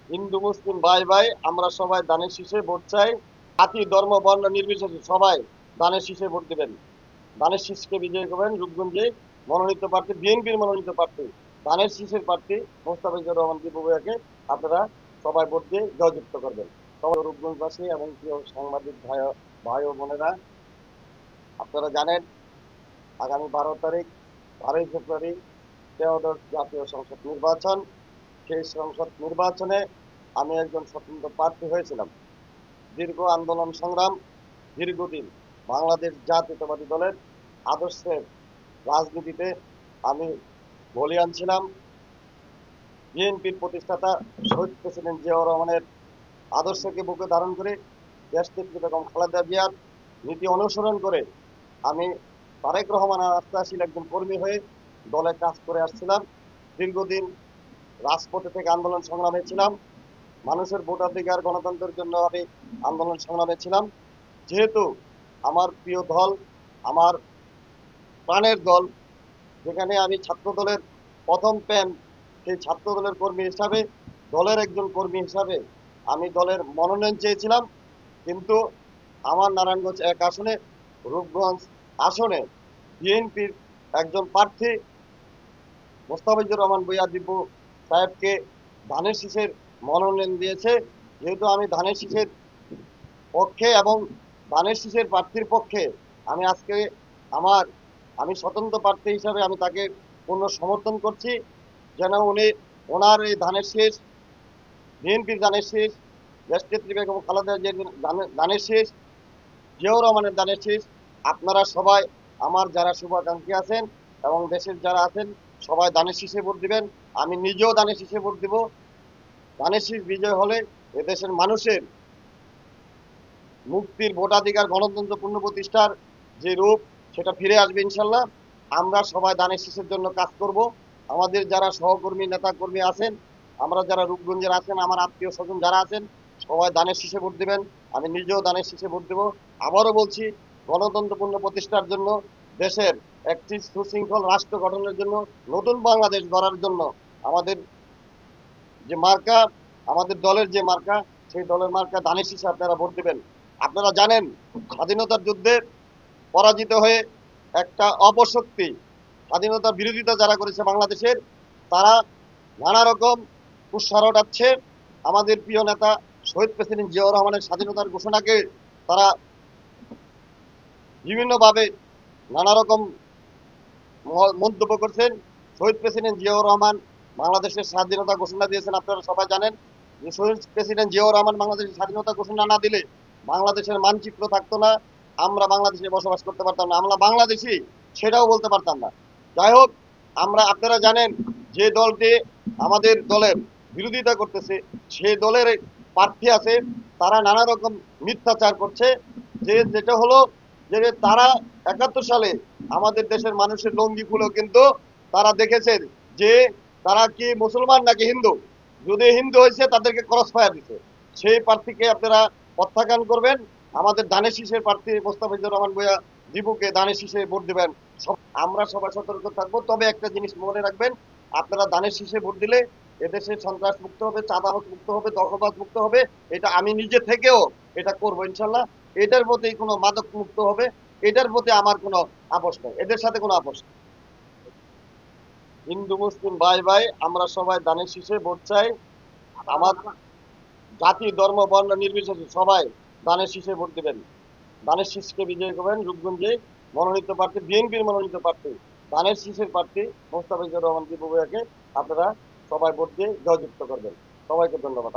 হিন্দু মুসলিম ভাই ভাই আমরা সবাই দানের শীষে ভোট চাই। জাতি ধর্ম বর্ণ নির্বিশেষে সবাই দানের শীষে ভোট দিবেন। দানের শীষকে বিজয়ী করবেন রূপগঞ্জে মনোনীত প্রার্থী, বিএনপির মনোনীত প্রার্থী দানের শীষের প্রার্থী মোস্তাফিজুর রহমান দীপু ভাইয়াকে আপনারা সবাই ভোট দিয়ে জয়যুক্ত করবেন। সবাই রূপগঞ্জবাসী এবং প্রিয় সাংবাদিক ভাই ভাই ও বোনেরা, আপনারা জানেন আগামী 12 তারিখ 12ই ফেব্রুয়ারি ত্রয়োদশ জাতীয় সংসদ নির্বাচন। সেই সংসদ নির্বাচনে আমি একজন স্বতন্ত্র প্রার্থী হয়েছিলাম। দীর্ঘ আন্দোলন সংগ্রাম, দীর্ঘদিন বাংলাদেশ জাতীয়তাবাদী দলের আদর্শের রাজনীতিতে আমি বলিয়ান ছিলাম। বিএনপির প্রতিষ্ঠাতা শহীদ প্রেসিডেন্ট জিয়াউর রহমানের আদর্শকে বুকে ধারণ করে দেশনেত্রী বেগম খালেদা জিয়ার নীতি অনুসরণ করে আমি তারেক রহমানের আস্থাশীল একজন কর্মী হয়ে দলে কাজ করে আসছিলাম। দীর্ঘদিন রাজপথে থেকে আন্দোলন সংগ্রামে ছিলাম। মানুষের ভোটাধিকার গণতন্ত্রের জন্য আমি আন্দোলন সংগ্রামে ছিলাম। যেহেতু আমার প্রিয় দল, আমার প্রাণের দল, যেখানে আমি ছাত্র দলের প্রথম প্যান, সেই ছাত্র দলের কর্মী হিসাবে, দলের একজন কর্মী হিসাবে আমি দলের মনোনয়ন চেয়েছিলাম। কিন্তু আমার নারায়ণগঞ্জ 1 আসনে, রূপগঞ্জ আসনে বিএনপির একজন প্রার্থী মোস্তাফিজুর রহমান ভূঁইয়া দীপু সাহেবকে ধানের শীষের মনোনয়ন দিয়েছে। যেহেতু আমি ধানের শীষের পক্ষে এবং ধানের শীষের প্রার্থীর পক্ষে আমি আজকে আমার আমি স্বতন্ত্র প্রার্থী হিসাবে আমি তাকে পূর্ণ সমর্থন করছি, যেন উনি ওনার এই ধানের শীষ, বিএনপির ধানের শীষ, দেশনেত্রী বেগম খালেদা জিয়ার ধানের শীষ, জিয়াউর রহমানের ধানের শীষ, আপনারা সবাই আমার যারা শুভাকাঙ্ক্ষী আছেন এবং দেশের যারা আছেন সবাই ধানের শীষে ভোট দিবেন। আমি নিজেও ধানের শীষে ভোট দিব। ধানের শীষ বিজয় হলে এদেশের মানুষের মুক্তির, ভোটাধিকার, গণতন্ত্র পূর্ণ প্রতিষ্ঠার যে রূপ, সেটা ফিরে আসবে ইনশাল্লাহ। আমরা সবাই ধানের শীষের জন্য কাজ করব। আমাদের যারা সহকর্মী নেতা কর্মী আছেন, আমরা যারা রূপগঞ্জের আছেন, আমার আত্মীয় স্বজন যারা আছেন, সবাই ধানের শীষে ভোট দিবেন। আমি নিজেও ধানের শীষে ভোট দেব। আবারও বলছি, গণতন্ত্রপূর্ণ প্রতিষ্ঠার জন্য, দেশের একটি সুশৃঙ্খল রাষ্ট্র গঠনের জন্য, নতুন বাংলাদেশ গড়ার জন্য আমাদের যে মার্কা, আমাদের দলের যে মার্কা, সেই দলের মার্কা ধানের শীষে আপনারা ভোট দিবেন। আপনারা জানেন স্বাধীনতার যুদ্ধে পরাজিত হয়ে একটা অপশক্তি, স্বাধীনতার বিরোধিতা যারা করেছে বাংলাদেশের, তারা নানা রকম উৎসাহ ওঠাচ্ছে। আমাদের প্রিয় নেতা শহীদ প্রেসিডেন্ট জিয়াউর রহমানের স্বাধীনতার ঘোষণাকে তারা বিভিন্নভাবে নানা রকম মন্তব্য করছেন। শহীদ প্রেসিডেন্ট জিয়াউর রহমান বাংলাদেশের স্বাধীনতা ঘোষণা দিয়েছেন, আপনারা সবাই জানেন যে শহীদ প্রেসিডেন্ট জিয়াউর রহমান বাংলাদেশের স্বাধীনতা ঘোষণা না দিলে বাংলাদেশের মানচিত্র থাকতো না, আমরা বাংলাদেশে বসবাস করতে পারতাম না, আমরা বাংলাদেশি সেটাও বলতে পারতাম না। যাই হোক, আপনারা জানেন যে দলটি আমাদের দলের বিরোধিতা করতেছে, সেই দলের প্রার্থী আছে, তারা নানা রকম মিথ্যাচার করছে। যেটা হলো যে তারা 71 সালে আমাদের দেশের মানুষের লঙ্গি খুলেও কিন্তু তারা দেখেছে যে তারা কি মুসলমান নাকি হিন্দু। যদি হিন্দু হয়েছে তাদেরকে ক্রস ফায়ার দিছে। সেই প্রার্থীকে আপনারা প্রত্যাখ্যান করবেন। আমাদের ধানের শীষের প্রার্থী মোস্তাফিজুর রহমান ভূঁইয়া দীপুকে ধানের শীষে ভোট দিবেন। আমরা সবাই সতর্ক থাকবো। তবে একটা জিনিস মনে রাখবেন, আপনারা ধানের শীষে ভোট দিলে এদেশে সন্ত্রাস মুক্ত হবে, চাঁদাবাজ মুক্ত হবে, দখলবাজ মুক্ত হবে। এটা আমি নিজে থেকেও এটা করবো ইনশাল্লাহ। এটার প্রতি কোনো মাদক মুক্ত হবে, এটার প্রতি আমার কোনো আপোষ নেই, এদের সাথে কোনো আপোষ নেই। হিন্দু মুসলিম ভাই ভাই আমরা সবাই ধানের শীষে ভোট চাই। আমার জাতি ধর্ম বর্ণ নির্বিশেষে সবাই ধানের শীষে ভোট দিবেন। ধানের শীষকে বিজয়ী করবেন রূপগঞ্জে মনোনীত প্রার্থী, বিএনপির মনোনীত প্রার্থী ধানের শীষের প্রার্থী মোস্তাফিজুর রহমান দীপু ভাইয়াকে আপনারা সবাই ভোট দিয়ে জয়যুক্ত করবেন। সবাইকে ধন্যবাদ।